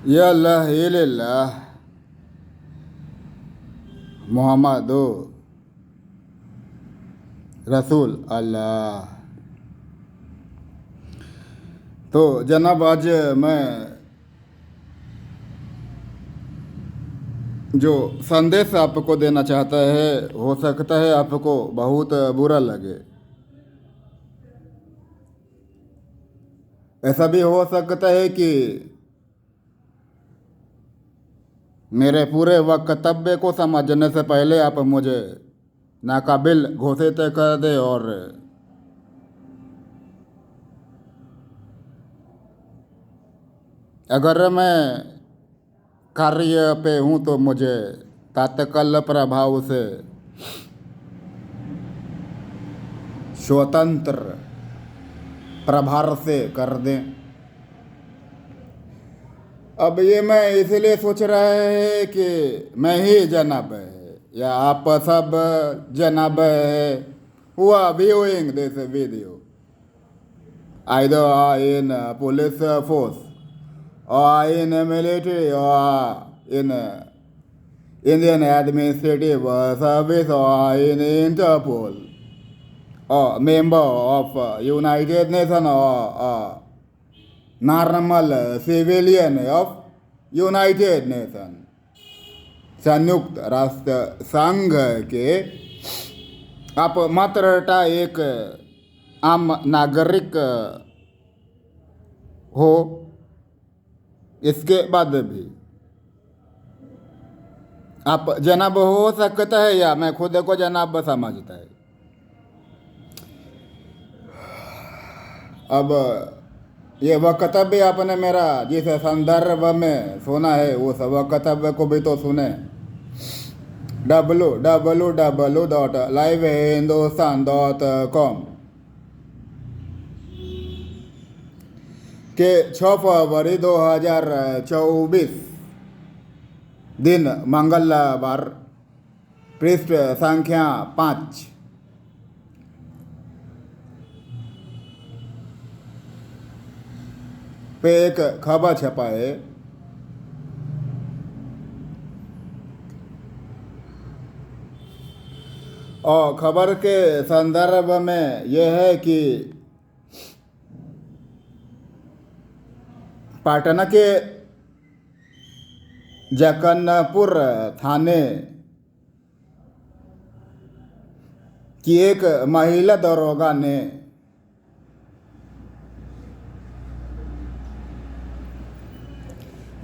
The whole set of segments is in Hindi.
Ya Allah ilallah Muhammadu रसूल अल्लाह। तो जनाब आज मैं जो संदेश आपको देना चाहता है, हो सकता है आपको बहुत बुरा लगे। ऐसा भी हो सकता है कि मेरे पूरे वक्तव्य को समझने से पहले आप मुझे नाकाबिल घोषित कर दे और अगर मैं कार्य पे हूँ तो मुझे तात्काल प्रभाव से स्वतंत्र प्रभार से कर दें। अब ये मैं इसलिए सोच रहा है कि मैं ही जनाब है या आप सब जनाब है who are viewing this video, either are in police force or in military or in Indian administrative service or in Interpol or member of United Nations or normal civilian of United nation संयुक्त राष्ट्र संघ के आप मात्रटा एक आम नागरिक हो। इसके बाद भी आप जनाब हो सकता है या मैं खुद को जनाब समझता है। अब ये वक्तव्य आपने मेरा जिस संदर्भ में सुना है उस वक्तव्य को भी तो सुने। www.livehindustan.com के 6 फरवरी 2024 दिन मंगलवार पृष्ठ संख्या 5 पे एक खबर छपा है। और खबर के संदर्भ में यह है कि पाटना के जगन्नाथपुर थाने की एक महिला दरोगा ने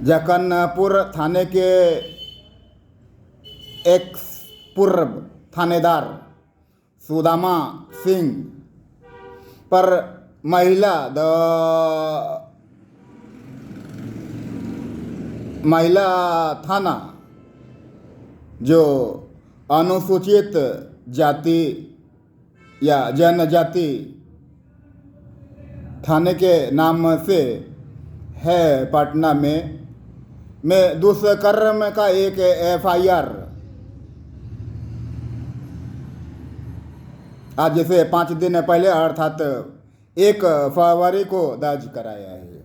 जगन्नाथपुर थाने के एक्स पूर्व थानेदार सुदामा सिंह पर महिला थाना जो अनुसूचित जाति या जनजाति थाने के नाम से है पटना में दुष्कर्म का एक FIR आज से 5 दिन पहले अर्थात 1 फरवरी को दर्ज कराया है।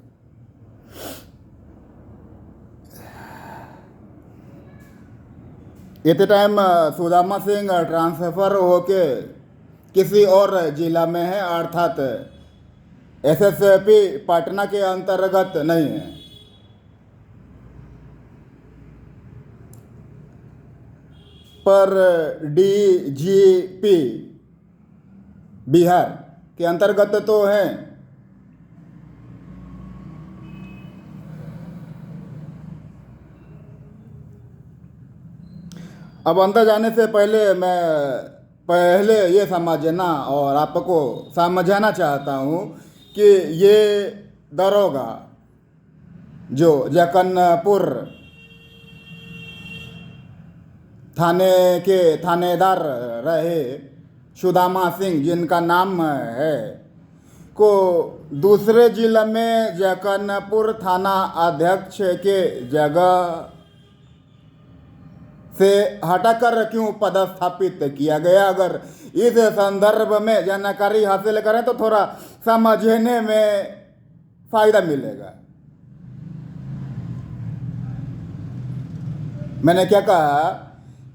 इतने टाइम सुदामा सिंह ट्रांसफर होके किसी और जिला में है अर्थात SSP पटना के अंतर्गत नहीं है। पर DGP बिहार के अंतर्गत तो है। अब अंदर जाने से पहले मैं ये समझना और आपको समझाना चाहता हूँ कि ये दरोगा जो जगन्नाथपुर थाने के थानेदार रहे सुदामा सिंह जिनका नाम है को दूसरे जिला में जगन्नाथपुर थाना अध्यक्ष के जगह से हटाकर क्यों पदस्थापित किया गया। अगर इस संदर्भ में जानकारी हासिल करें तो थोड़ा समझने में फायदा मिलेगा। मैंने क्या कहा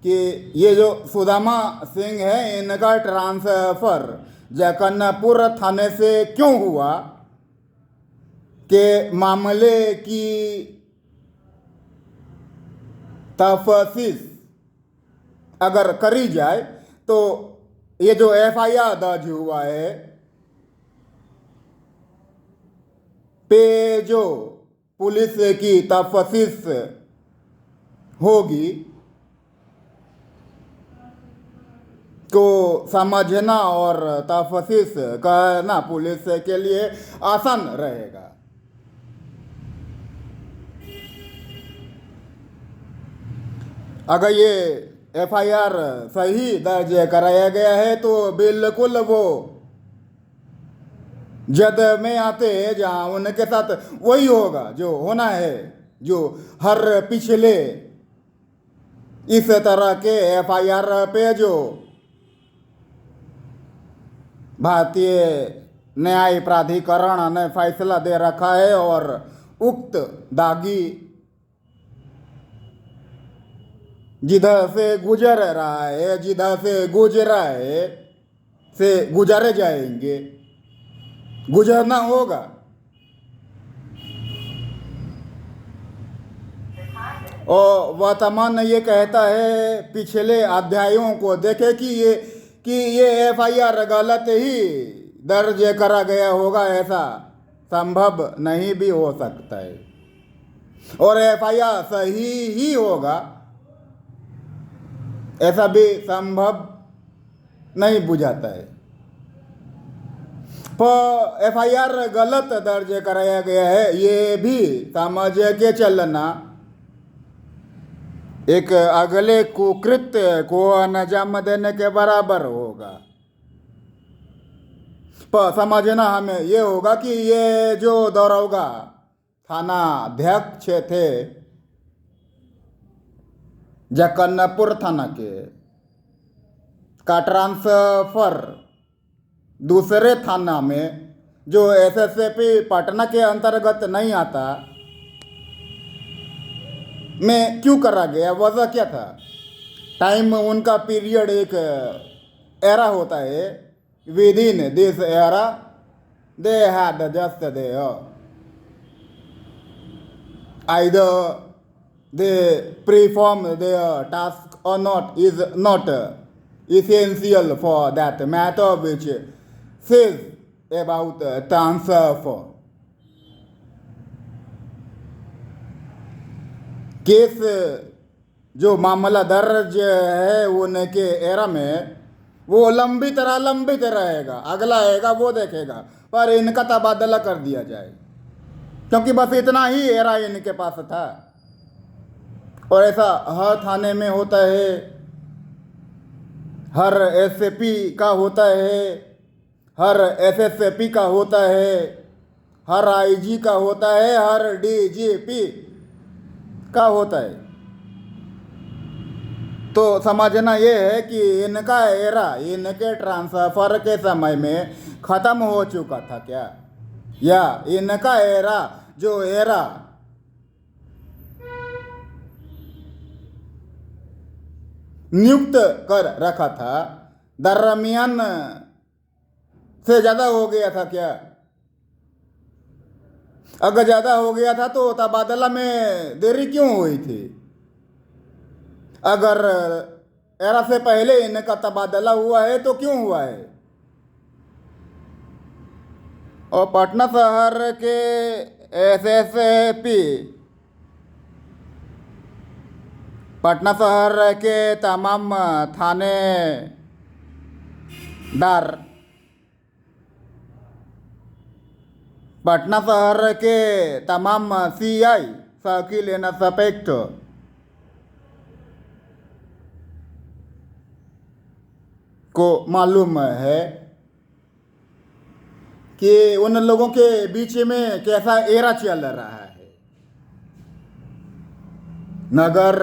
कि ये जो सुदामा सिंह है इनका ट्रांसफ़र जगन्नाथपुर थाने से क्यों हुआ कि मामले की तफसीस अगर करी जाए तो ये जो एफआईआर दर्ज हुआ है पे जो पुलिस की तफसीस होगी को समझना और तफसीस करना पुलिस के लिए आसान रहेगा। अगर ये एफआईआर सही दर्ज कराया गया है तो बिल्कुल वो जद में आते हैं जहाँ उनके साथ वही होगा जो होना है, जो हर पिछले इस तरह के एफआईआर पे जो भारतीय न्याय प्राधिकरण ने फैसला दे रखा है और उक्त दागी जिधर से गुजर रहा है, जिधर से गुजरा है से गुजारे जाएंगे, गुजरना होगा। और वर्तमान ये कहता है पिछले अध्यायों को देखे कि ये एफआईआर गलत ही दर्ज करा गया होगा, ऐसा संभव नहीं भी हो सकता है, और एफआईआर सही ही होगा ऐसा भी संभव नहीं बुझाता है। पर एफआईआर गलत दर्ज कराया गया है ये भी समझ के चलना एक अगले कुकृत्य को अंजाम देने के बराबर होगा। पर समझना हमें ये होगा कि ये जो दरोगा थाना अध्यक्ष थे जगन्नाथपुर थाना के का ट्रांसफर दूसरे थाना में जो एसएसपी पटना के अंतर्गत नहीं आता में क्यों करा गया, वजह क्या था? टाइम उनका पीरियड एक एरा होता है, within this era they had just there either they perform their task or not is not essential for that matter which says about transfer. Case जो मामला दर्ज है उनके एरा में वो लंबित रहेगा, अगला आएगा वो देखेगा, पर इनका तबादला कर दिया जाए क्योंकि बस इतना ही एरा इनके पास था। और ऐसा हर थाने में होता है, हर एसएपी का होता है, हर एसएसपी का होता है, हर आईजी का होता है, हर डीजीपी का होता है। तो समझना ये है कि इनका एरा इनके ट्रांसफर के समय में ख़त्म हो चुका था क्या, या इनका एरा जो एरा नियुक्त कर रखा था दरमियान से ज़्यादा हो गया था क्या? अगर ज़्यादा हो गया था तो तबादला में देरी क्यों हुई थी? अगर एरा से पहले इनका तबादला हुआ है तो क्यों हुआ है? और पटना शहर के एसएसपी, पटना शहर के तमाम थानेदार, पटना शहर के तमाम सीआई सर्किल इंस्पेक्टर को मालूम है कि उन लोगों के बीच में कैसा एरा चल रहा है। नगर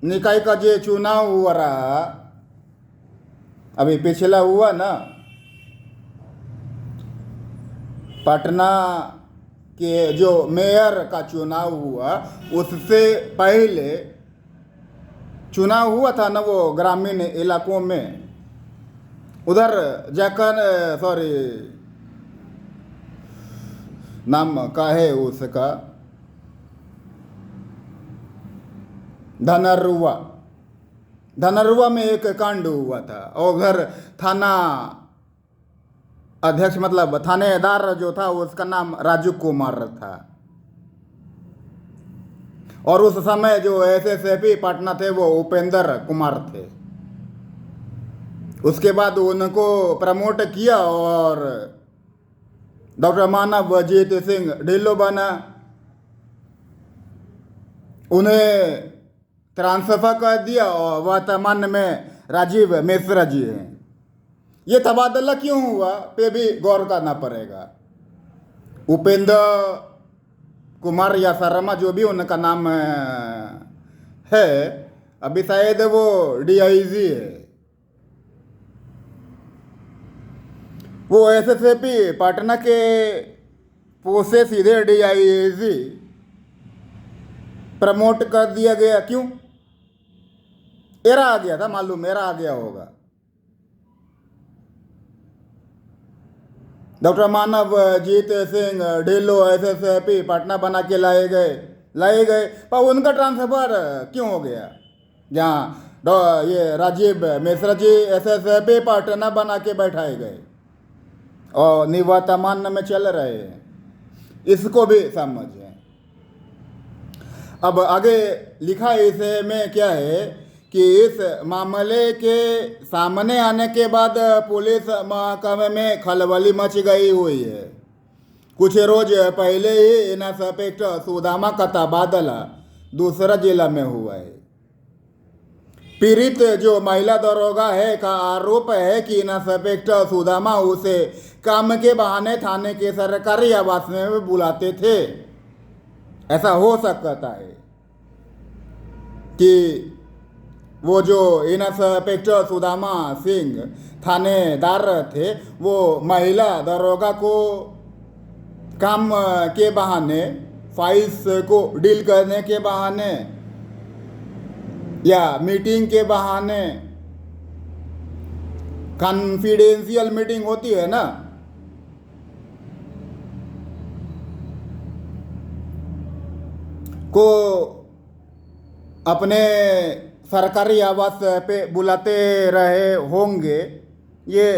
निकाय का जो चुनाव हुआ रहा, अभी पिछला हुआ ना, पटना के जो मेयर का चुनाव हुआ उससे पहले चुनाव हुआ था ना वो ग्रामीण इलाकों में, उधर जाकर सॉरी नाम का है उसका, धनरुआ, धनरुआ में एक कांड हुआ था और उधर थाना अध्यक्ष मतलब थानेदार जो था उसका नाम राजू कुमार था। और उस समय जो एसएसपी पटना थे वो उपेंद्र कुमार थे। उसके बाद उनको प्रमोट किया और डॉक्टर मानव अजीत सिंह ढिल्लो बना, उन्हें ट्रांसफर कर दिया और वर्तमान में राजीव मिश्रा जी हैं। ये तबादला क्यों हुआ पे भी गौर करना पड़ेगा। उपेंद्र कुमार या शर्मा जो भी उनका नाम है, अभी शायद वो डीआईजी है, वो एसएसपी पटना के पोस्ट से सीधे डीआईजी प्रमोट कर दिया गया। क्यों? एरा आ गया था, मालूम एरा आ गया होगा। डॉक्टर मानव जीत सिंह ढिल्लो एसएसपी पटना बना के लाए गए, पर उनका ट्रांसफर क्यों हो गया? जहाँ ये राजीव मिश्रा जी एसएसपी पटना बना के बैठाए गए और निवर्तमान में चल रहे हैं, इसको भी समझें। अब आगे लिखा इसमें क्या है कि इस मामले के सामने आने के बाद पुलिस महकमे में खलबली मच गई हुई है। कुछ रोज पहले ही इंस्पेक्टर सुदामा का तबादला दूसरा जिला में हुआ है। पीड़ित जो महिला दरोगा है का आरोप है कि इंस्पेक्टर सुदामा उसे काम के बहाने थाने के सरकारी आवास में बुलाते थे। ऐसा हो सकता है कि वो जो इंस्पेक्टर सुदामा सिंह थानेदार थे वो महिला दरोगा को काम के बहाने, फाइल्स को डील करने के बहाने या मीटिंग के बहाने, कॉन्फिडेंशियल मीटिंग होती है ना, को अपने सरकारी आवास पे बुलाते रहे होंगे। ये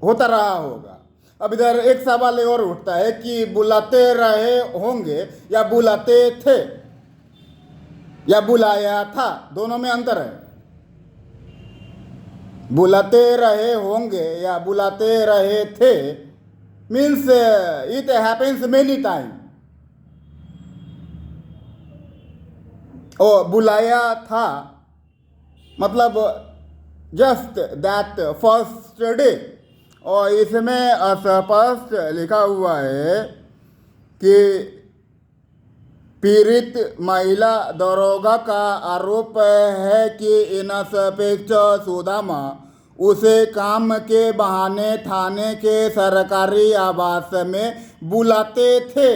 होता रहा होगा। अब इधर एक सवाल और उठता है कि बुलाते रहे होंगे या बुलाते थे या बुलाया था, दोनों में अंतर है। बुलाते रहे होंगे या बुलाते रहे थे means it happens many time. और बुलाया था मतलब जस्ट दैट फर्स्ट डे। और इसमें स्पष्ट लिखा हुआ है कि पीड़ित महिला दरोगा का आरोप है कि इंस्पेक्टर सुदामा उसे काम के बहाने थाने के सरकारी आवास में बुलाते थे।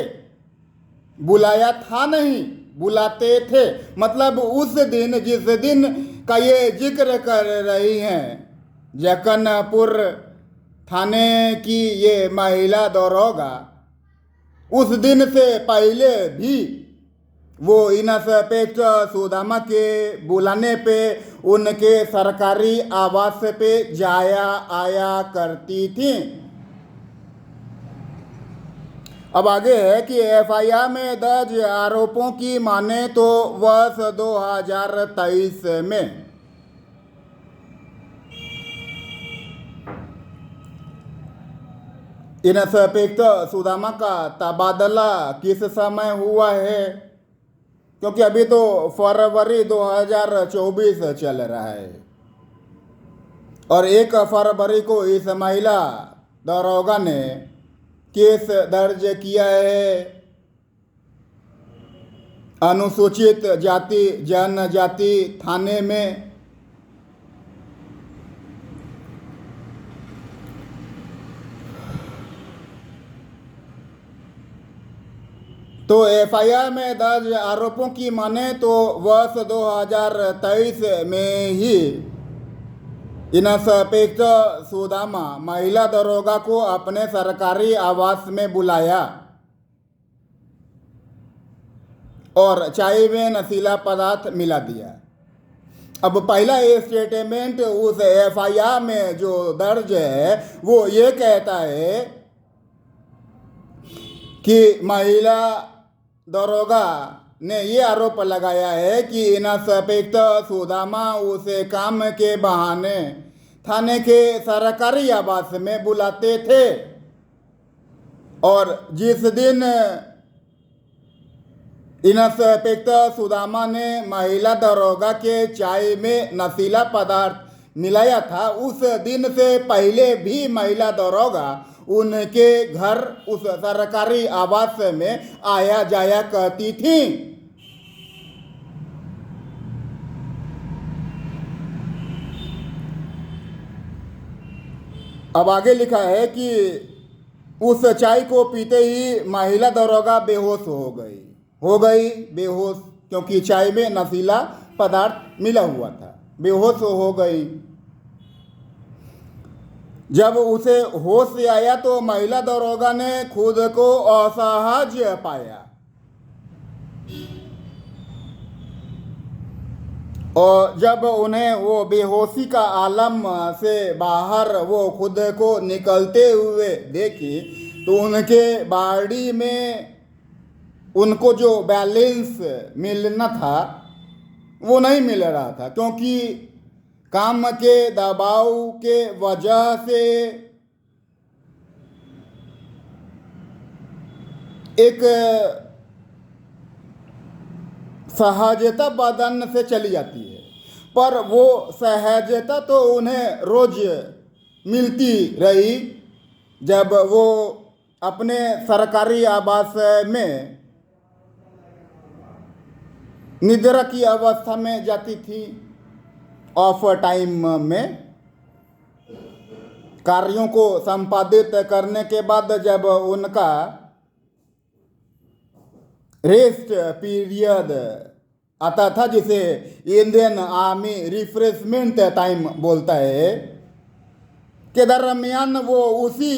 बुलाया था नहीं, बुलाते थे। मतलब उस दिन, जिस दिन का ये जिक्र कर रही हैं, जक्कनपुर थाने की ये महिला दरोगा, उस दिन से पहले भी वो इंस्पेक्टर सुदामा के बुलाने पे उनके सरकारी आवास पे जाया आया करती थी। अब आगे है कि एफआईआर में दर्ज आरोपों की माने तो वर्ष 2023 में इंस्पेक्टर सुदामा का तबादला किस समय हुआ है? क्योंकि अभी तो फरवरी 2024 चल रहा है और 1 फरवरी को इस महिला दरोगा ने केस दर्ज किया है अनुसूचित जाति जनजाति थाने में। तो एफआईआर में दर्ज आरोपों की माने तो वर्ष 2023 में ही इंस्पेक्टर सुदामा महिला दरोगा को अपने सरकारी आवास में बुलाया और चाय में नशीला पदार्थ मिला दिया। अब पहला स्टेटमेंट उस एफआईआर में जो दर्ज है वो ये कहता है कि महिला दरोगा ने ये आरोप लगाया है कि इंस्पेक्टर सुदामा उसे काम के बहाने थाने के सरकारी आवास में बुलाते थे और जिस दिन इंस्पेक्टर सुदामा ने महिला दरोगा के चाय में नशीला पदार्थ मिलाया था, उस दिन से पहले भी महिला दरोगा उनके घर उस सरकारी आवास में आया जाया करती थी। अब आगे लिखा है कि उस चाय को पीते ही महिला दरोगा बेहोश हो गई बेहोश, क्योंकि चाय में नशीला पदार्थ मिला हुआ था, बेहोश हो गई। जब उसे होश आया तो महिला दरोगा ने खुद को असहज पाया और जब उन्हें वो बेहोशी का आलम से बाहर वो खुद को निकलते हुए देखी तो उनके बॉडी में उनको जो बैलेंस मिलना था वो नहीं मिल रहा था, क्योंकि काम के दबाव के वजह से एक सहजता बदन से चली जाती है, पर वो सहजता तो उन्हें रोज मिलती रही जब वो अपने सरकारी आवास में निद्रा की अवस्था में जाती थी। ऑफ टाइम में कार्यों को संपादित करने के बाद जब उनका रेस्ट पीरियड आता था, जिसे इंडियन आर्मी रिफ्रेशमेंट टाइम बोलता है, के दरमियान वो उसी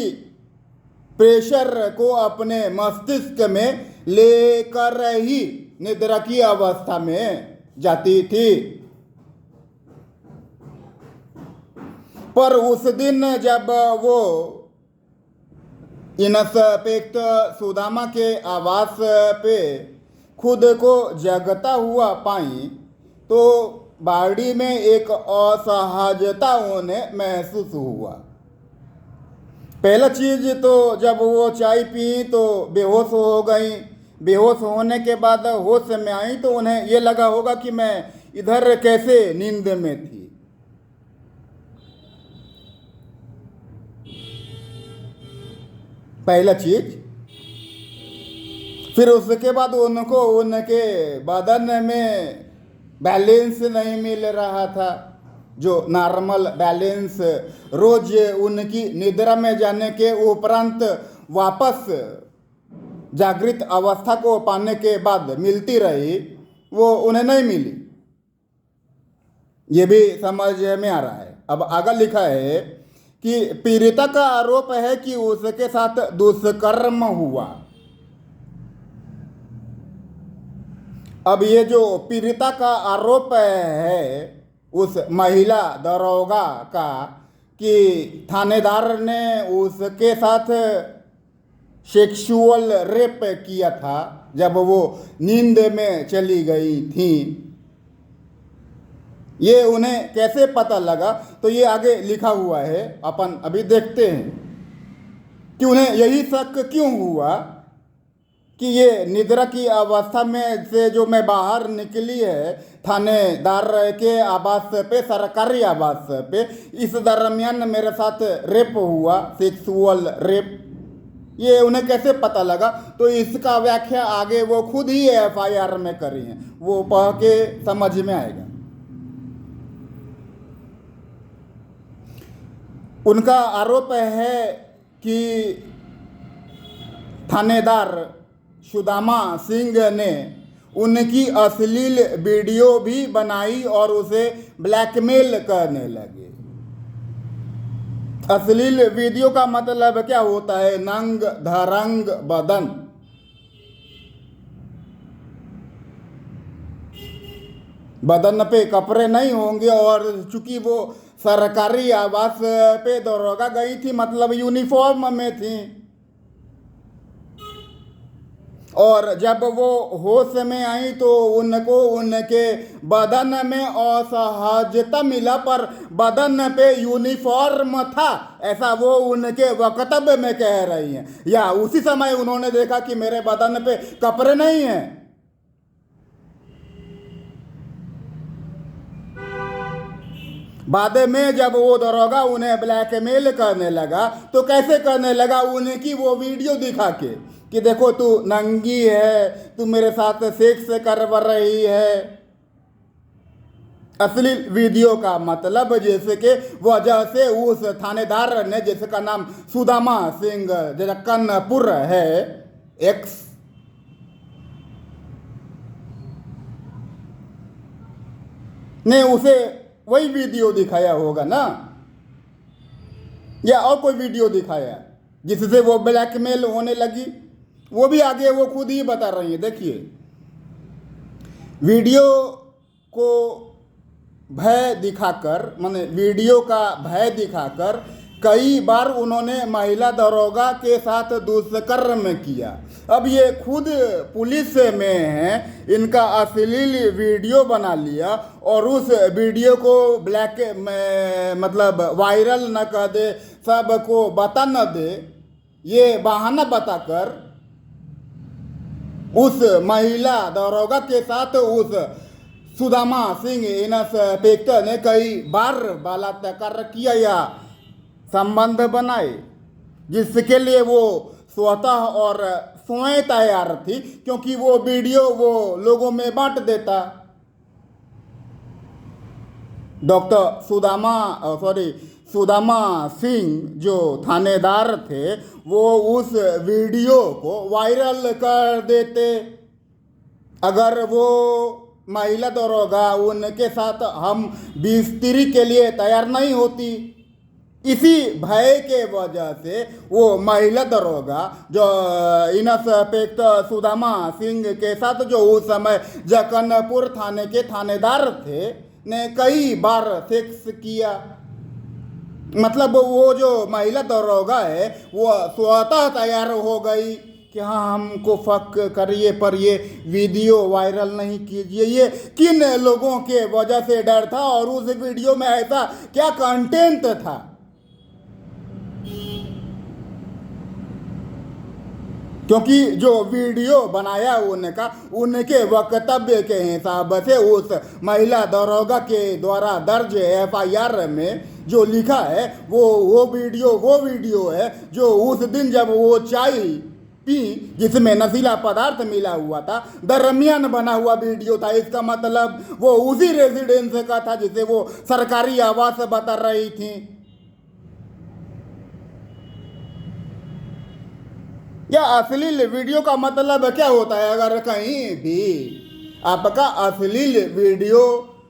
प्रेशर को अपने मस्तिष्क में लेकर ही निद्रा की अवस्था में जाती थी। पर उस दिन जब वो इंस्पेक्टर सुदामा के आवास पे खुद को जगता हुआ पाई तो बॉडी में एक असहजता उन्हें महसूस हुआ। पहला चीज तो जब वो चाय पी तो बेहोश हो गई। बेहोश होने के बाद होश में आई तो उन्हें ये लगा होगा कि मैं इधर कैसे नींद में थी। पहला चीज। फिर उसके बाद उनको उनके बदन में बैलेंस नहीं मिल रहा था, जो नॉर्मल बैलेंस रोज उनकी निद्रा में जाने के उपरांत वापस जागृत अवस्था को पाने के बाद मिलती रही, वो उन्हें नहीं मिली। ये भी समझ में आ रहा है। अब आगे लिखा है कि पीड़िता का आरोप है कि उसके साथ दुष्कर्म हुआ। अब ये जो पीड़िता का आरोप है उस महिला दरोगा का कि थानेदार ने उसके साथ सेक्सुअल रेप किया था जब वो नींद में चली गई थी, ये उन्हें कैसे पता लगा? तो ये आगे लिखा हुआ है, अपन अभी देखते हैं कि उन्हें यही शक क्यों हुआ कि ये निद्रा की अवस्था में से जो मैं बाहर निकली है थानेदार के आवास पे, सरकारी आवास पे, इस दरमियान मेरे साथ रेप हुआ, सेक्सुअल रेप, ये उन्हें कैसे पता लगा? तो इसका व्याख्या आगे वो खुद ही एफआईआर में करी हैं, वो पढ़ के समझ में आएगा। उनका आरोप है कि थानेदार सुदामा सिंह ने उनकी अश्लील वीडियो भी बनाई और उसे ब्लैकमेल करने लगे। अश्लील वीडियो का मतलब क्या होता है? नंग धरंग बदन। बदन पे कपड़े नहीं होंगे और चूंकि वो सरकारी आवास पे दरोगा गई थी, मतलब यूनिफॉर्म में थी, और जब वो होश में आई तो उनको उनके बदन में असहजता मिला, पर बदन पे यूनिफॉर्म था, ऐसा वो उनके वक्तव्य में कह रही हैं। या उसी समय उन्होंने देखा कि मेरे बदन पे कपड़े नहीं हैं। बाद में जब वो दरोगा उन्हें ब्लैकमेल करने लगा तो कैसे करने लगा? उनकी वो वीडियो दिखा के कि देखो तू नंगी है, तू मेरे साथ सेक्स करवा रही है। असली वीडियो का मतलब जैसे कि वजह से उस थानेदार ने, जिसका नाम सुदामा सिंह जक्कनपुर है, एक्स, ने उसे वही वीडियो दिखाया होगा ना, या और कोई वीडियो दिखाया जिससे वो ब्लैकमेल होने लगी। वो भी आगे वो खुद ही बता रही है। देखिए, वीडियो को भय दिखाकर, माने वीडियो का भय दिखाकर कई बार उन्होंने महिला दरोगा के साथ दुष्कर्म किया। अब ये खुद पुलिस में हैं, इनका अश्लील वीडियो बना लिया और उस वीडियो को मतलब वायरल न कर दे, सबको बता न दे, ये बहाना बताकर उस महिला दरोगा के साथ उस सुदामा सिंह इंस्पेक्टर ने कई बार बलात्कार किया या संबंध बनाए, जिसके लिए वो स्वतः और स्वयं तैयार थी, क्योंकि वो वीडियो वो लोगों में बांट देता। डॉक्टर सुदामा सिंह जो थानेदार थे, वो उस वीडियो को वायरल कर देते। अगर वो महिला दरोगा उनके साथ हम बिस्तरी के लिए तैयार नहीं होती, इसी भय के वजह से वो महिला दरोगा जो इंस्पेक्टर सुदामा सिंह के साथ, जो उस समय जक्कनपुर थाने के थानेदार थे, ने कई बार सेक्स किया। मतलब वो जो महिला दरोगा है वो स्वतः तैयार हो गई कि हाँ हमको फक करिए, पर ये वीडियो वायरल नहीं कीजिए। ये किन लोगों के वजह से डर था और उस वीडियो में ऐसा क्या कंटेंट था? क्योंकि जो वीडियो बनाया उनके वक्तव्य के हिसाब से उस महिला दरोगा के द्वारा दर्ज FIR में जो लिखा है वो वीडियो है जो उस दिन जब वो चाय पी जिसमें नशीला पदार्थ मिला हुआ था, दरमियान बना हुआ वीडियो था। इसका मतलब वो उसी रेजिडेंस का था जिसे वो सरकारी आवास बता रही थी। या अश्लील वीडियो का मतलब क्या होता है? अगर कहीं भी आपका अश्लील वीडियो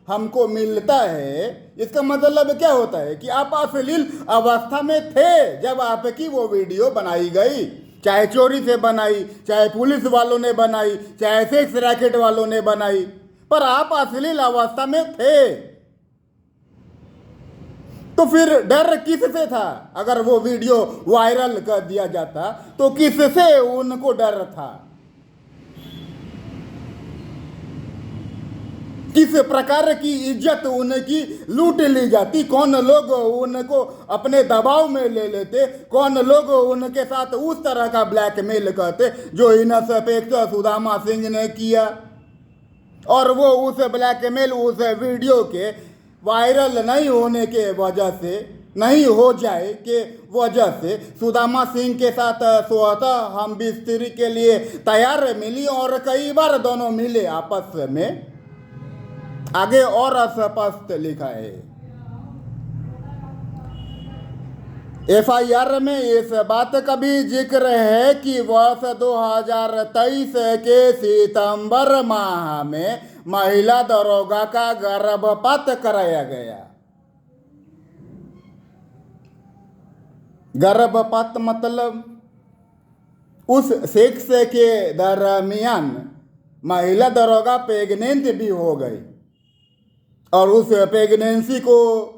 हमको मिलता है, इसका मतलब क्या होता है कि आप अश्लील अवस्था में थे जब आपकी वो वीडियो बनाई गई। चाहे चोरी से बनाई, चाहे पुलिस वालों ने बनाई, चाहे सेक्स रैकेट वालों ने बनाई, पर आप अश्लील अवस्था में थे। तो फिर डर किससे था? अगर वो वीडियो वायरल कर दिया जाता तो किससे उनको डर था? किस प्रकार की इज्जत उनकी लूट ली जाती? कौन लोग उनको अपने दबाव में ले लेते? कौन लोग उनके साथ उस तरह का ब्लैकमेल करते जो इंस्पेक्टर सुदामा सिंह ने किया? और वो उस ब्लैकमेल उस वीडियो के वायरल नहीं होने के वजह से, नहीं हो जाए के वजह से सुदामा सिंह के साथ स्वतः हम बिस्तरी के लिए तैयार मिली और कई बार दोनों मिले आपस में। आगे और स्पष्ट लिखा है एफआईआर में इस बात का भी जिक्र है कि वर्ष 2023 के सितंबर माह में महिला दरोगा का गर्भपात कराया गया। गर्भपात मतलब उस सेक्स के दरमियान महिला दरोगा प्रेग्नेंट भी हो गई और उस प्रेगनेंसी को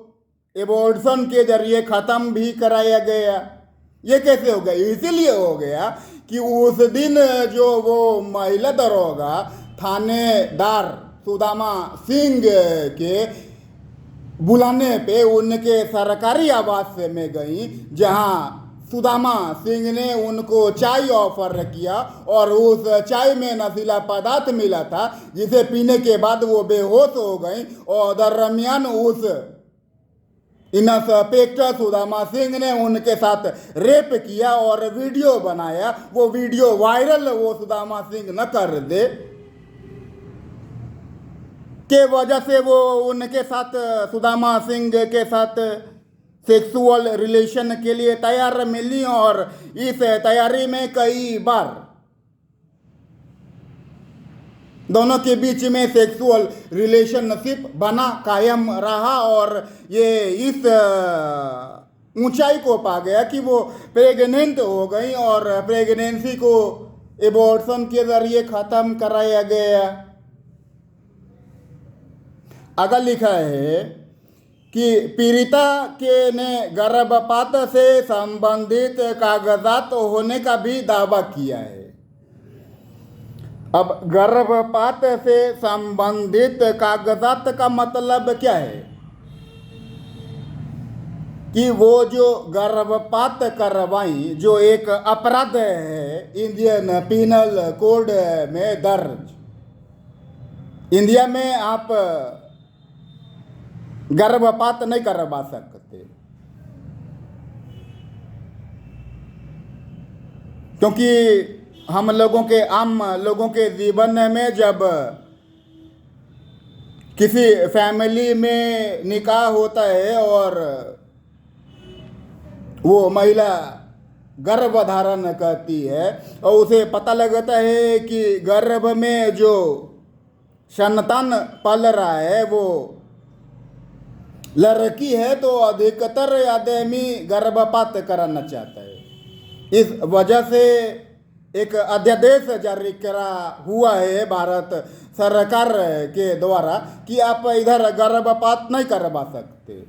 एबॉर्शन के जरिए ख़त्म भी कराया गया। ये कैसे हो गया? इसीलिए हो गया कि उस दिन जो वो महिला दरोगा थानेदार सुदामा सिंह के बुलाने पे उनके सरकारी आवास में गई, जहां सुदामा सिंह ने उनको चाय ऑफर किया और उस चाय में नशीला पदार्थ मिला था, जिसे पीने के बाद वो बेहोश हो गई और दरमियान उस इंस्पेक्टर सुदामा सिंह ने उनके साथ रेप किया और वीडियो बनाया। वो वीडियो वायरल वो सुदामा सिंह न कर दे के वजह से वो उनके साथ सुदामा सिंह के साथ सेक्सुअल रिलेशन के लिए तैयार मिली और इस तैयारी में कई बार दोनों के बीच में सेक्सुअल रिलेशनशिप बना कायम रहा और ये इस ऊंचाई को पा गया कि वो प्रेग्नेंट हो गई और प्रेगनेंसी को एबॉर्शन के जरिए ख़त्म कराया गया। आगे लिखा है कि पीड़िता के ने गर्भपात से संबंधित कागजात होने का भी दावा किया है। अब गर्भपात से संबंधित कागजात का मतलब क्या है? कि वो जो गर्भपात करवाई, जो एक अपराध है इंडियन पिनल कोड में दर्ज। इंडिया में आप गर्भपात नहीं करवा सकते, क्योंकि हम लोगों के आम लोगों के जीवन में जब किसी फैमिली में निकाह होता है और वो महिला गर्भ धारण करती है और उसे पता लगता है कि गर्भ में जो संतान पल रहा है वो लड़की है, तो अधिकतर आदमी गर्भपात कराना चाहता है। इस वजह से एक अध्यादेश जारी करा हुआ है भारत सरकार के द्वारा कि आप इधर गर्भपात नहीं करवा सकते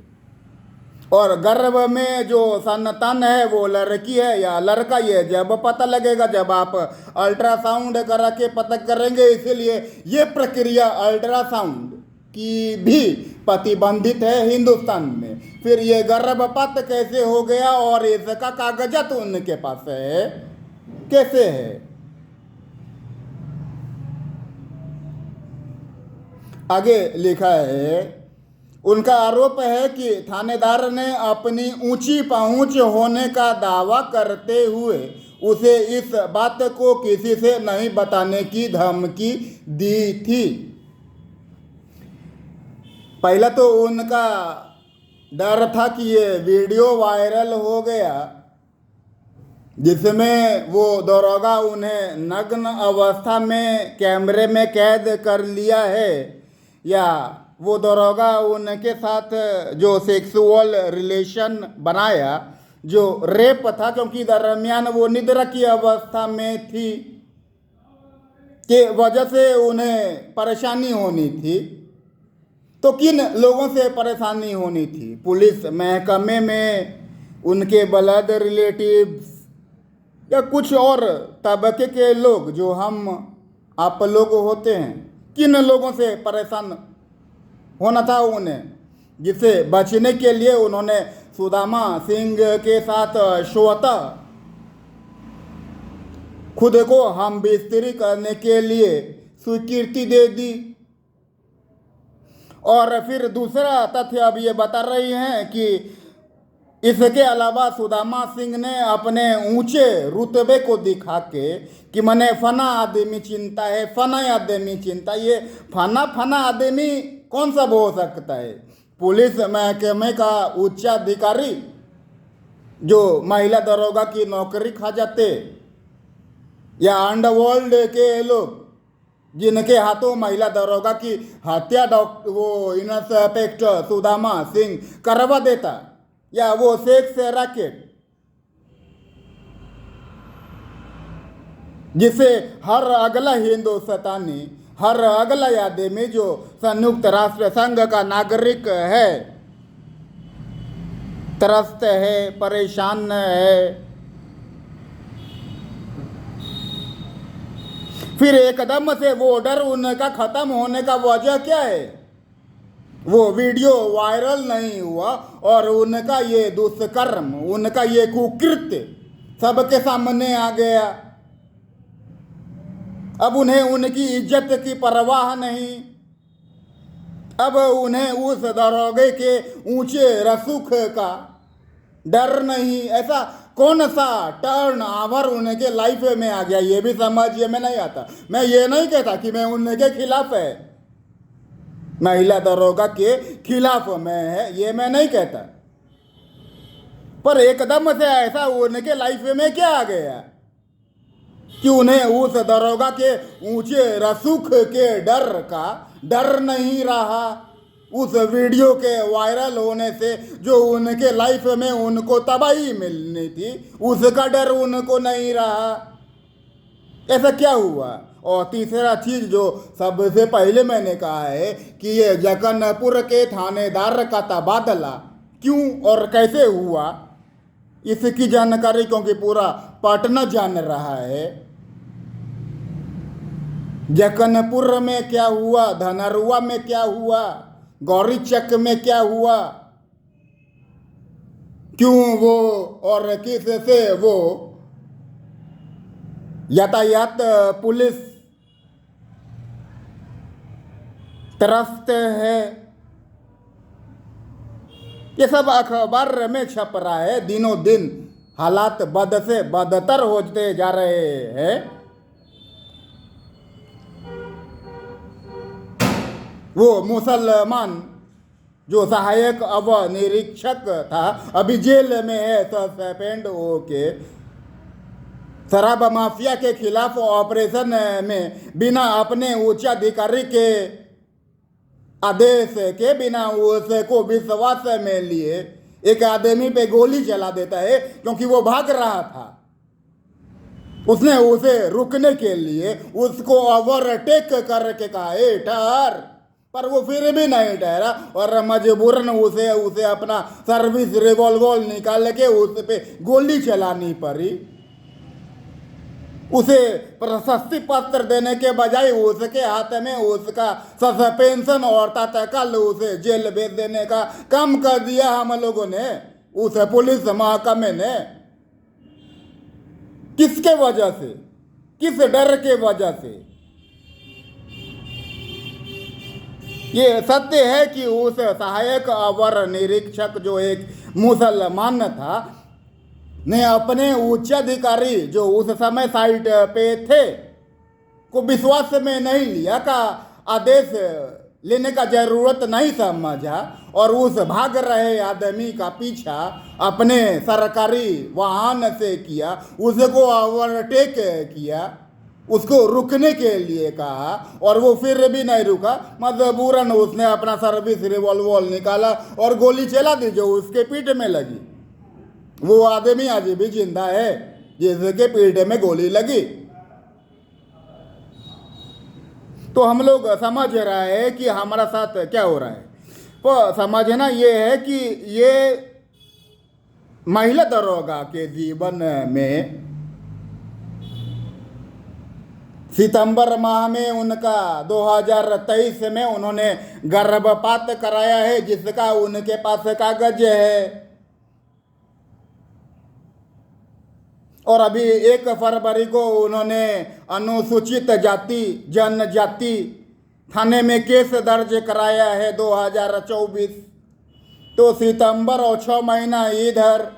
और गर्भ में जो संतान है वो लड़की है या लड़का, ये जब पता लगेगा जब आप अल्ट्रासाउंड करा के पता करेंगे। इसीलिए ये प्रक्रिया अल्ट्रासाउंड की भी प्रतिबंधित है हिंदुस्तान में। फिर ये गर्भपात कैसे हो गया और इसका कागजात उनके पास है, कैसे है? आगे लिखा है, उनका आरोप है कि थानेदार ने अपनी ऊंची पहुंच होने का दावा करते हुए उसे इस बात को किसी से नहीं बताने की धमकी दी थी। पहला तो उनका डर था कि ये वीडियो वायरल हो गया जिसमें वो दरोगा उन्हें नग्न अवस्था में कैमरे में कैद कर लिया है, या वो दरोगा उनके साथ जो सेक्सुअल रिलेशन बनाया, जो रेप था, क्योंकि दरमियान वो निद्रा की अवस्था में थी, के वजह से उन्हें परेशानी होनी थी। तो किन लोगों से परेशानी होनी थी? पुलिस महकमे में उनके ब्लड रिलेटिव्स या कुछ और तबके के लोग जो हम आप लोग होते हैं, किन लोगों से परेशान होना था उन्हें, जिससे बचने के लिए उन्होंने सुदामा सिंह के साथ स्वतः खुद को हम बिस्तरी करने के लिए स्वीकृति दे दी। और फिर दूसरा तथ्य अब ये बता रही हैं कि इसके अलावा सुदामा सिंह ने अपने ऊंचे रुतबे को दिखा के कि मैंने फना आदमी चिंता है, फना आदमी चिंता। ये फना आदमी कौन सा हो सकता है? पुलिस महकमे का उच्चाधिकारी जो महिला दरोगा की नौकरी खा जाते, या अंडरवर्ल्ड के लोग जिनके हाथों महिला दरोगा की हत्या वो इंस्पेक्टर सुदामा सिंह करवा देता, या वो सेक्स रैकेट जिसे हर अगला हिंदुस्तानी, हर अगला आदमी जो संयुक्त राष्ट्र संघ का नागरिक है त्रस्त है, परेशान है। फिर एकदम से वो डर उनका खत्म होने का वजह क्या है? वो वीडियो वायरल नहीं हुआ और उनका ये दुष्कर्म, उनका ये कुकृत्य सबके सामने आ गया। अब उन्हें उनकी इज्जत की परवाह नहीं, अब उन्हें उस दरोगे के ऊंचे रसूख का डर नहीं। ऐसा कौन सा टर्न आवर उनके लाइफ में आ गया, ये भी समझ में नहीं आता। मैं ये नहीं कहता कि मैं उनके खिलाफ है, महिला दरोगा के खिलाफ मैं है, ये मैं नहीं कहता, पर एकदम से ऐसा उनके लाइफ में क्या आ गया कि उन्हें उस दरोगा के ऊंचे रसूख के डर का डर नहीं रहा। उस वीडियो के वायरल होने से जो उनके लाइफ में उनको तबाही मिलनी थी, उसका डर उनको नहीं रहा। ऐसा क्या हुआ? और तीसरा चीज जो सबसे पहले मैंने कहा है कि ये जगन्नपुर के थानेदार का तबादला क्यों और कैसे हुआ, इसकी जानकारी क्योंकि पूरा पटना जान रहा है। जगन्नपुर में क्या हुआ, धनरुआ में क्या हुआ, गौरीचक में क्या हुआ, क्यों वो और किस से वो यातायात पुलिस त्रस्त है, ये सब अखबार में छप रहा है। दिनों दिन हालात बद से बदतर होते जा रहे हैं। वो मुसलमान जो सहायक अब निरीक्षक था अभी जेल में है, सस्पेंड होके शराब माफिया के खिलाफ ऑपरेशन में बिना अपने उच्चाधिकारी के आदेश के बिना उसको विश्वास में लिए एक आदमी पे गोली चला देता है क्योंकि वो भाग रहा था। उसने उसे रुकने के लिए उसको ओवरटेक करके कहा ठहर, पर वो फिर भी नहीं ठहरा और मजबूरन उसे अपना सर्विस रिवॉल्वर निकाल के उस पे गोली चलानी पड़ी। उसे प्रशस्ति पत्र देने के बजाय उसके हाथ में उसका सस्पेंशन और तत्काल उसे जेल भेज देने का काम कर दिया हम लोगों ने, उस पुलिस महकमे ने। किसके वजह से, किस डर के वजह से? ये सत्य है कि उस सहायक अवर निरीक्षक जो एक मुसलमान था ने अपने उच्चाधिकारी जो उस समय साइट पे थे को विश्वास में नहीं लिया, का आदेश लेने का जरूरत नहीं समझा और उस भाग रहे आदमी का पीछा अपने सरकारी वाहन से किया, उसको ओवरटेक किया, उसको रुकने के लिए कहा और वो फिर भी नहीं रुका। मजबूरन उसने अपना सर्विस रिवॉल्वर निकाला और गोली चला दी जो उसके पीठ में लगी। वो आदमी आज भी जिंदा है जिसके पीठ में गोली लगी। तो हम लोग समझ रहे हैं कि हमारा साथ क्या हो रहा है। तो समझना ये है कि ये महिला दरोगा के जीवन में सितंबर माह में उनका 2023 में उन्होंने गर्भपात कराया है जिसका उनके पास कागज है, और अभी 1 फरवरी को उन्होंने अनुसूचित जाति जनजाति थाने में केस दर्ज कराया है 2024। तो सितंबर और 6 महीना इधर,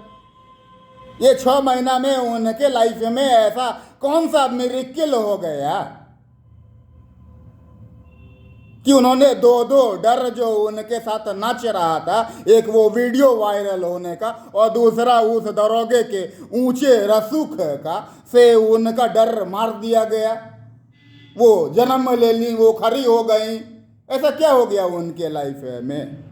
ये 6 महीना में उनके लाइफ में ऐसा कौन सा मिरेकल हो गया कि उन्होंने दो दो डर जो उनके साथ नाच रहा था, एक वो वीडियो वायरल होने का और दूसरा उस दरोगे के ऊंचे रसूख का, से उनका डर मार दिया गया। वो जन्म ले ली, वो खड़ी हो गई। ऐसा क्या हो गया उनके लाइफ में?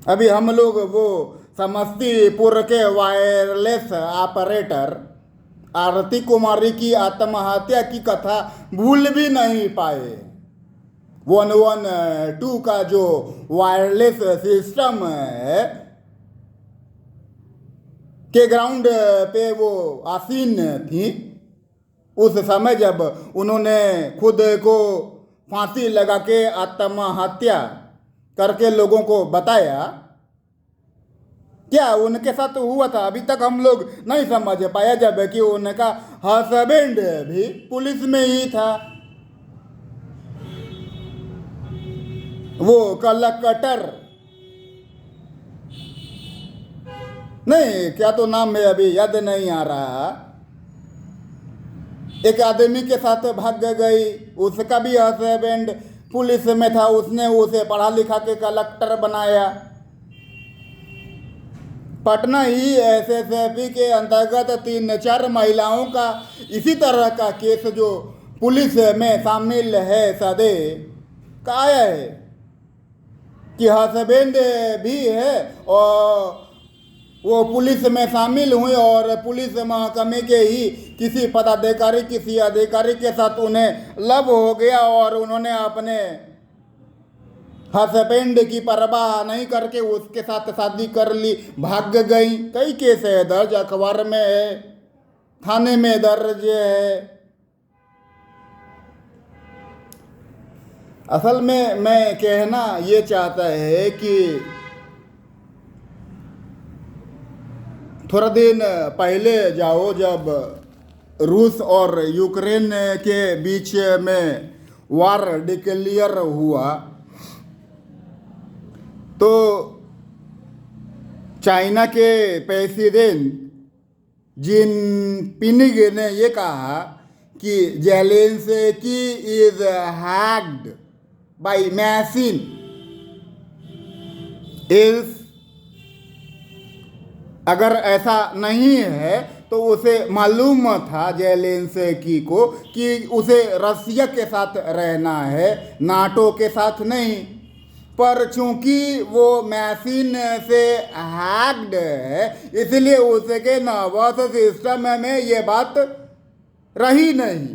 अभी हम लोग वो समस्तीपुर के वायरलेस ऑपरेटर आरती कुमारी की आत्महत्या की कथा भूल भी नहीं पाए। 112 का जो वायरलेस सिस्टम है के ग्राउंड पे वो आसीन थी, उस समय जब उन्होंने खुद को फांसी लगा के आत्महत्या करके लोगों को बताया, क्या उनके साथ हुआ था अभी तक हम लोग नहीं समझ पाया, जबकि उनका हस्बैंड भी पुलिस में ही था। वो कलकटर नहीं, क्या तो नाम है अभी याद नहीं आ रहा, एक आदमी के साथ भाग गई, उसका भी हस्बैंड पुलिस में था, उसने उसे पढ़ा लिखा के कलेक्टर बनाया। पटना ही एसएसएफई के अंतर्गत 3-4 महिलाओं का इसी तरह का केस जो पुलिस में शामिल है सदे का आया है कि हस्बैंड भी है और वो पुलिस में शामिल हुई और पुलिस महकमे के ही किसी पदाधिकारी, किसी अधिकारी के साथ उन्हें लव हो गया और उन्होंने अपने हस्बैंड की परवाह नहीं करके उसके साथ शादी कर ली, भाग गई। कई केस है दर्ज, अखबार में है, थाने में दर्ज है। असल में मैं कहना ये चाहता है कि थोड़ा दिन पहले जाओ, जब रूस और यूक्रेन के बीच में वार डिक्लेयर हुआ तो चाइना के प्रेसिडेंट जिनपिंग ने ये कहा कि Zelensky is hacked by machine, ills अगर ऐसा नहीं है तो उसे मालूम था जेलेंस्की को कि उसे रसिया के साथ रहना है, नाटो के साथ नहीं। पर चूंकि वो मशीन से हैक्ड है, इसलिए उसके नर्वस सिस्टम में ये बात रही नहीं,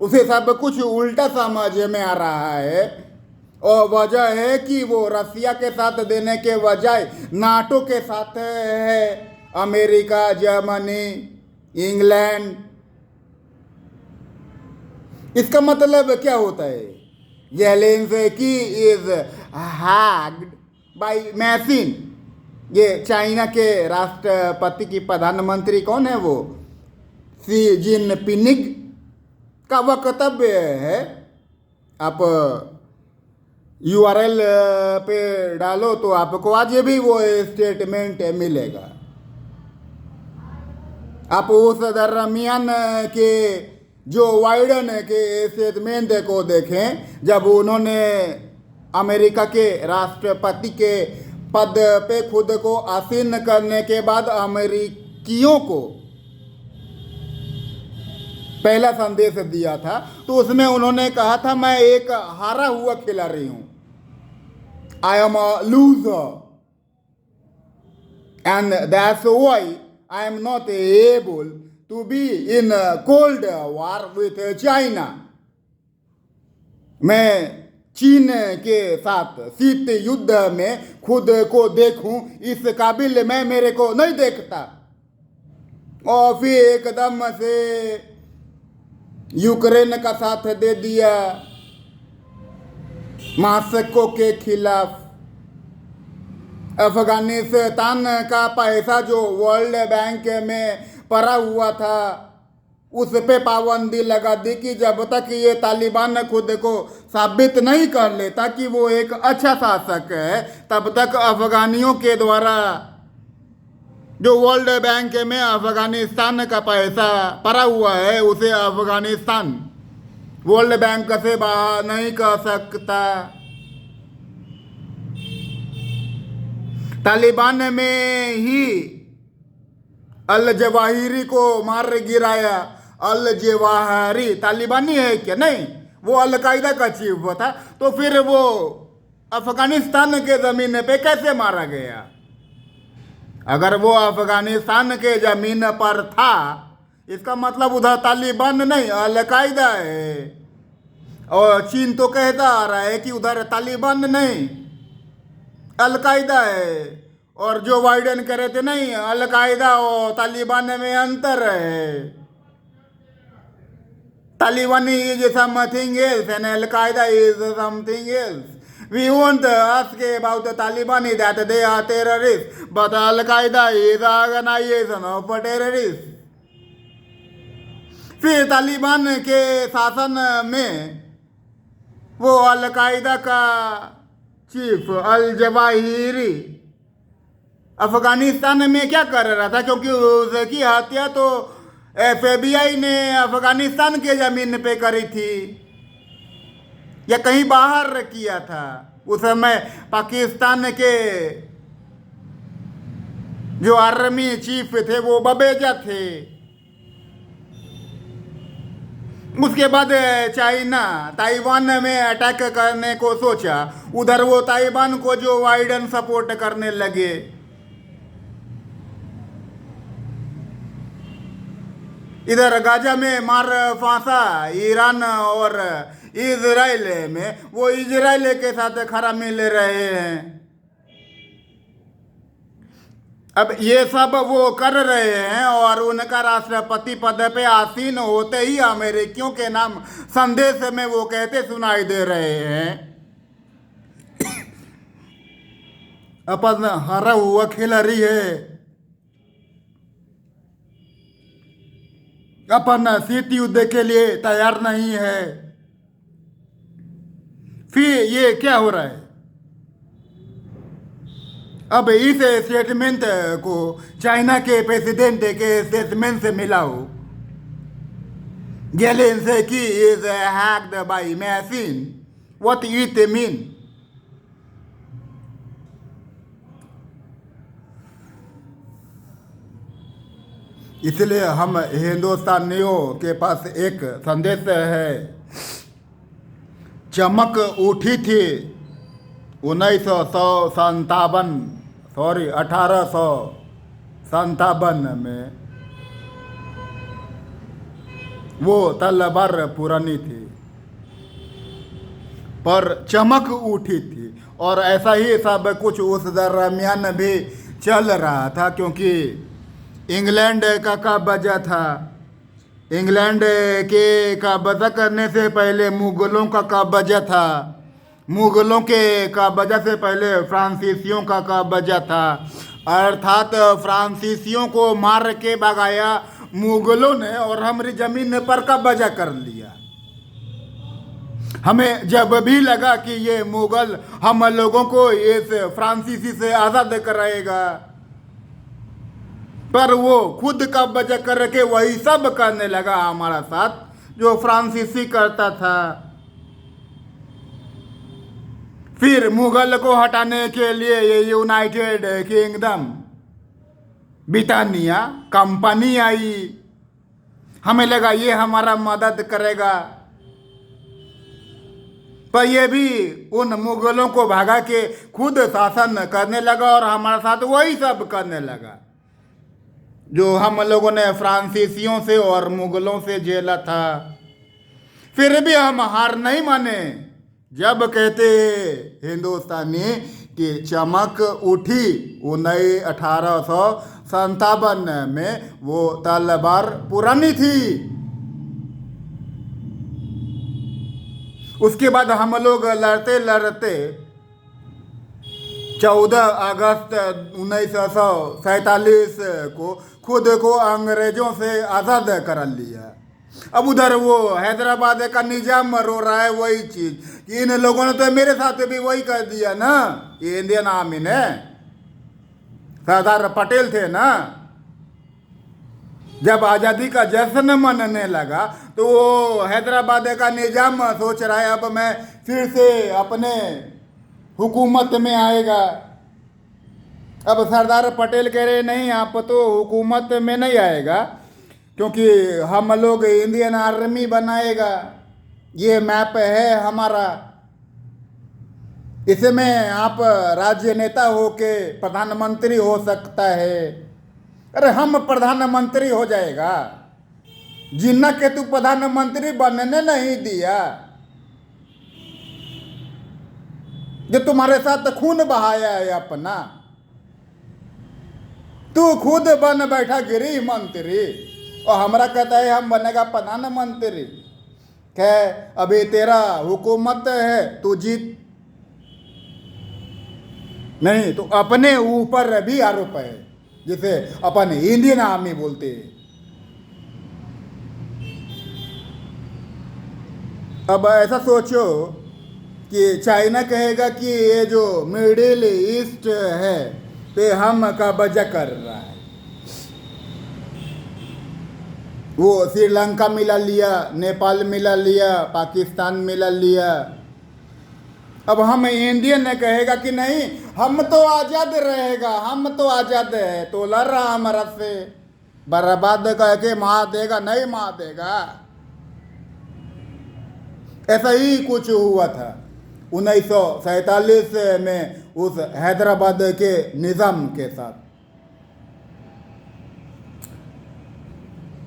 उसे सब कुछ उल्टा समझ में आ रहा है। और वजह है कि वो रसिया के साथ देने के बजाय नाटो के साथ है, अमेरिका, जर्मनी, इंग्लैंड। इसका मतलब क्या होता है? Zelensky is hacked by machine. ये चाइना के राष्ट्रपति की प्रधानमंत्री कौन है, वो शी जिनपिंग का वक्तव्य है। आप URL पे डालो तो आपको आज भी वो स्टेटमेंट मिलेगा। आप उस दरमियान के जो वाइडन के स्टेटमेंट को देखें, जब उन्होंने अमेरिका के राष्ट्रपति के पद पे खुद को आसीन करने के बाद अमेरिकियों को पहला संदेश दिया था, तो उसमें उन्होंने कहा था मैं एक हारा हुआ खिलाड़ी हूं, I am a loser and that's why I am not able to be in cold war with China. मैं चीन के साथ शीत युद्ध में खुद को देखूं इस काबिल मैं मेरे को नहीं देखता। और फिर एकदम से यूक्रेन का साथ दे दिया मास्को के खिलाफ। अफगानिस्तान का पैसा जो वर्ल्ड बैंक में पड़ा हुआ था उस पे पाबंदी लगा दी कि जब तक ये तालिबान खुद को साबित नहीं कर लेता कि वो एक अच्छा शासक है, तब तक अफगानियों के द्वारा जो वर्ल्ड बैंक में अफगानिस्तान का पैसा पड़ा हुआ है उसे अफगानिस्तान वर्ल्ड बैंक से बाहर नहीं कर सकता। तालिबान में ही अल जवाहिरी को मार गिराया। अल जवाहिरी तालिबानी है क्या? नहीं, वो अलकायदा का चीफ था। तो फिर वो अफगानिस्तान के ज़मीन पे कैसे मारा गया? अगर वो अफगानिस्तान के ज़मीन पर था इसका मतलब उधर तालिबान नहीं अलकायदा है। और चीन तो कहता आ रहा है कि उधर तालिबान नहीं अलकायदा है। और जो बाइडेन कह रहे थे नहीं अलकायदा और तालिबान में अंतर है। Taliban is something else and al Qaeda is something else. We won't ask about the Taliban that they are terrorists, but Al-Qaeda is an organization of terrorists. फिर तालिबान के शासन में वो अल-कायदा का चीफ अल जवाहिरी अफगानिस्तान में क्या कर रहा था? क्योंकि उसकी हत्या तो FBI ने अफगानिस्तान के ज़मीन पे करी थी या कहीं बाहर किया था। उस समय पाकिस्तान के जो आर्मी चीफ थे वो बबेजा थे। उसके बाद चाइना ताइवान में अटैक करने को सोचा। उधर वो ताइवान को जो बाइडेन सपोर्ट करने लगे। इधर गाजा में मार फांसा ईरान और इजराइल में, वो इजराइल के साथ खड़ा मिल रहे हैं। अब ये सब वो कर रहे हैं और उनका राष्ट्रपति पद पे आसीन होते ही अमेरिकियों के नाम संदेश में वो कहते सुनाई दे रहे हैं, अपन हारा हुआ खिलाड़ी है, अपन शीत युद्ध के लिए तैयार नहीं है। फिर ये क्या हो रहा है? अब इस स्टेटमेंट को चाइना के प्रेसिडेंट के स्टेटमेंट से मिलाओ। Zelensky is hacked by machine. What it mean? इसलिए हम हिंदुस्तानियों के पास एक संदेश है। चमक उठी थी 1857 में। वो तलवार पुरानी थी पर चमक उठी थी। और ऐसा ही सब कुछ उस दरमियान भी चल रहा था, क्योंकि इंग्लैंड का कब्जा था। इंग्लैंड के कब्जा करने से पहले मुगलों का कब्जा था। मुगलों के कब्जा से पहले फ्रांसीसियों का कब्जा था। अर्थात फ्रांसीसियों को मार के भगाया मुगलों ने और हमारी जमीन पर कब्जा कर लिया। हमें जब भी लगा कि ये मुगल हम लोगों को इस फ्रांसीसी से आज़ाद कराएगा, पर वो खुद कब्जा करके वही सब करने लगा हमारा साथ जो फ्रांसीसी करता था। फिर मुगल को हटाने के लिए ये यूनाइटेड किंगडम ब्रिटानिया कंपनी आई। हमें लगा ये हमारा मदद करेगा, पर ये भी उन मुगलों को भगा के खुद शासन करने लगा और हमारे साथ वही सब करने लगा जो हम लोगों ने फ्रांसीसियों से और मुगलों से झेला था। फिर भी हम हार नहीं माने। जब कहते हिंदुस्तानी कि चमक उठी 1857 में, वो तलवार पुरानी थी। उसके बाद हम लोग लड़ते लड़ते 14 अगस्त 1947 को खुद को अंग्रेजों से आज़ाद कर लिया। अब उधर वो हैदराबाद का निजाम रो रहा है वही चीज़ कि इन लोगों ने तो मेरे साथ भी वही कर दिया ना, ये इंडियन आर्मी ने। सरदार पटेल थे ना, जब आज़ादी का जश्न मनने लगा तो वो हैदराबाद का निजाम सोच रहा है अब मैं फिर से अपने हुकूमत में आएगा। अब सरदार पटेल कह रहे नहीं, आप तो हुकूमत में नहीं आएगा, क्योंकि हम लोग इंडियन आर्मी बनाएगा, ये मैप है हमारा, इसमें आप राज्य नेता होके प्रधानमंत्री हो सकता है। अरे हम प्रधानमंत्री हो जाएगा, जिन्ना के तू प्रधानमंत्री बनने नहीं दिया, जो तुम्हारे साथ खून बहाया है अपना, तू खुद बन बैठा गृह मंत्री और हमरा कहता है हम बनेगा प्रधानमंत्री। कह अभी तेरा हुकूमत है, तू जीत नहीं तो अपने ऊपर भी आरोप है, जिसे अपन इंडियन आर्मी बोलते हैं। अब ऐसा सोचो कि चाइना कहेगा कि ये जो मिडिल ईस्ट है पे हम कब्जा कर रहा है, वो श्रीलंका मिला लिया, नेपाल मिला लिया, पाकिस्तान मिला लिया। अब हम इंडियन ने कहेगा कि नहीं हम तो आज़ाद रहेगा, हम तो आज़ाद है, तो लड़ रहा हमारा से बर्बाद कह के मार देगा, नहीं मार देगा। ऐसा ही कुछ हुआ था 1947 में उस हैदराबाद के निज़ाम के साथ।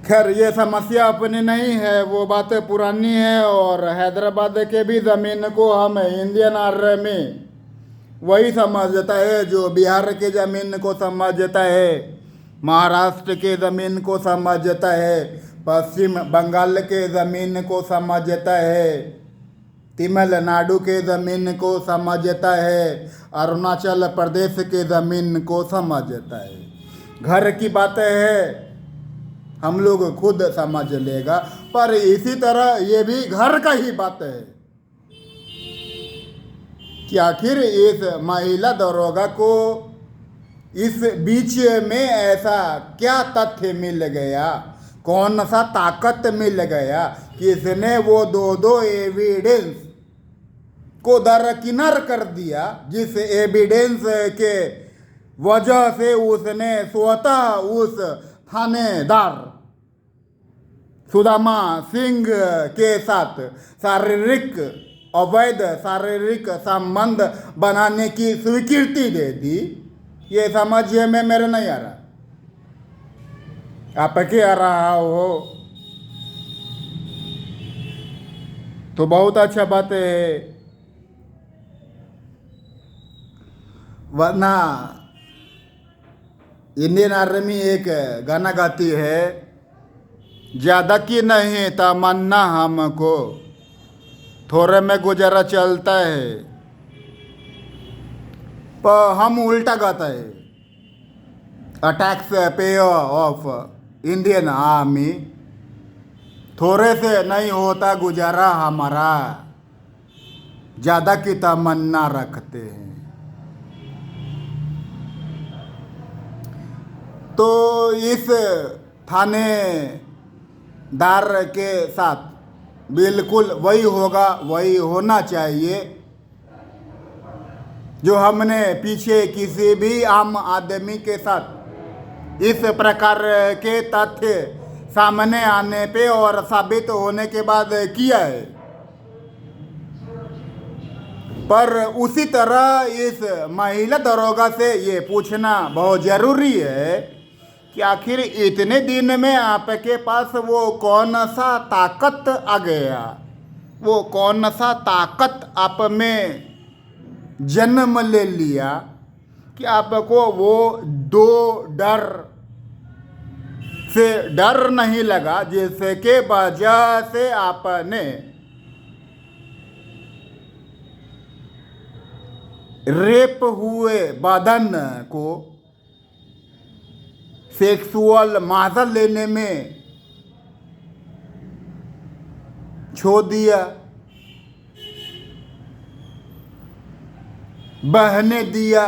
खैर ये समस्या अपनी नहीं है, वो बातें पुरानी है, और हैदराबाद के भी ज़मीन को हम इंडियन आर्मी वही समझता है जो बिहार के ज़मीन को समझता है, महाराष्ट्र के ज़मीन को समझता है, पश्चिम बंगाल के ज़मीन को समझता है, तमिलनाडु के ज़मीन को समझता है, अरुणाचल प्रदेश के ज़मीन को समझता है। घर की बातें है हम लोग खुद समझ लेगा, पर इसी तरह ये भी घर का ही बात है कि आखिर इस महिला दरोगा को इस बीच में ऐसा क्या तथ्य मिल गया, कौन सा ताकत मिल गया कि इसने वो दो एविडेंस को दरकिनार कर दिया, जिस एविडेंस के वजह से उसने स्वतः उस थानेदार सुदामा सिंह के साथ अवैध शारीरिक संबंध बनाने की स्वीकृति दे दी। ये समझिए में मेरे नहीं आ रहा, आप क्या आ रहा हो तो बहुत अच्छा बात है, वरना इंडियन आर्मी एक गाना गाती है, ज़्यादा की नहीं तमन्ना हमको, थोड़े में गुजारा चलता है, पर हम उल्टा गाता है, अटैक्स पे ऑफ इंडियन आर्मी, थोड़े से नहीं होता गुजारा हमारा, ज़्यादा की तमन्ना रखते हैं। तो इस थानेदार के साथ बिल्कुल वही होगा, वही होना चाहिए जो हमने पीछे किसी भी आम आदमी के साथ इस प्रकार के तथ्य सामने आने पे और साबित होने के बाद किया है। पर उसी तरह इस महिला दरोगा से ये पूछना बहुत ज़रूरी है कि आखिर इतने दिन में आपके पास वो कौन सा ताकत आ गया, वो कौन सा ताकत आप में जन्म ले लिया कि आपको वो दो डर से डर नहीं लगा, जिसके वजह से आपने रेप हुए बदन को सेक्सुअल मजा लेने में छोड़ दिया, बहने दिया,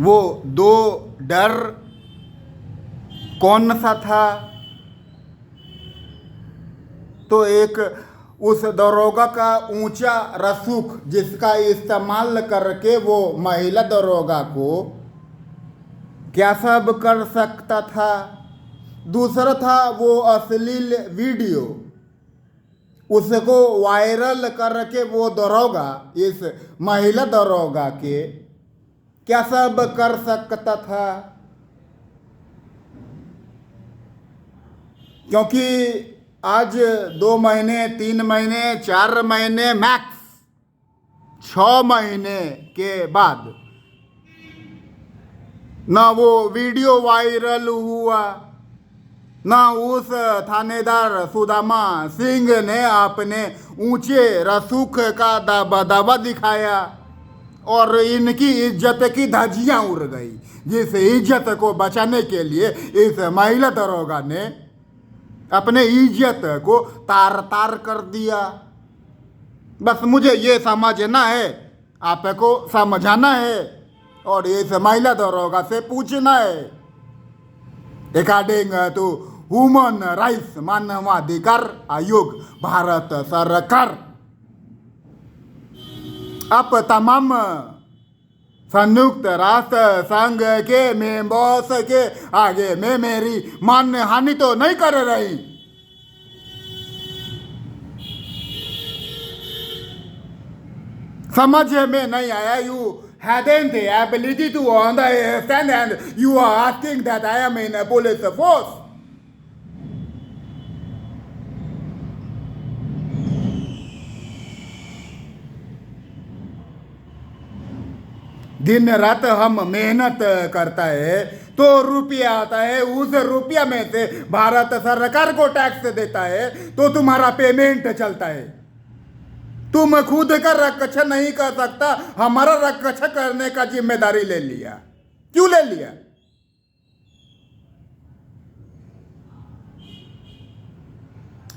वो दो डर कौन सा था? तो एक उस दरोगा का ऊंचा रसूख जिसका इस्तेमाल करके वो महिला दरोगा को क्या सब कर सकता था। दूसरा था वो अश्लील वीडियो, उसको वायरल करके वो दरोगा इस महिला दरोगा के क्या सब कर सकता था। क्योंकि आज 2 महीने, 3 महीने, 4 महीने, मैक्स 6 महीने के बाद ना वो वीडियो वायरल हुआ, ना उस थानेदार सुदामा सिंह ने अपने ऊंचे रसूख का दबदबा दिखाया और इनकी इज्जत की धज्जियां उड़ गई। जिस इज्जत को बचाने के लिए इस महिला दरोगा ने अपने इज्जत को तार तार कर दिया। बस मुझे ये समझना है, आपको समझाना है और इस महिला दरोगा से पूछना है। अकॉर्डिंग टू ह्यूमन राइट्स मानवाधिकार आयोग भारत सरकार आप तमाम संयुक्त राष्ट्र संघ के मेंबर्स के आगे में मेरी मानहानि तो नहीं कर रही। समझ में नहीं आया। You hadn't the ability to understand and you are asking that I am in a police force. दिन रात हम मेहनत करता है तो रुपया आता है, उस रुपया में से भारत सरकार को टैक्स देता है तो तुम्हारा पेमेंट चलता है। तुम खुद का रक्षा नहीं कर सकता, हमारा रक्षा करने का जिम्मेदारी ले लिया। क्यों ले लिया?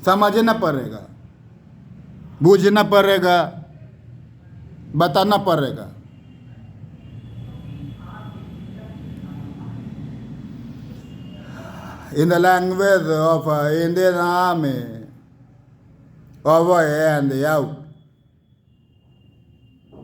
समझना पड़ेगा, बूझना पड़ेगा, बताना पड़ेगा। In the language of Indian Army, over and out.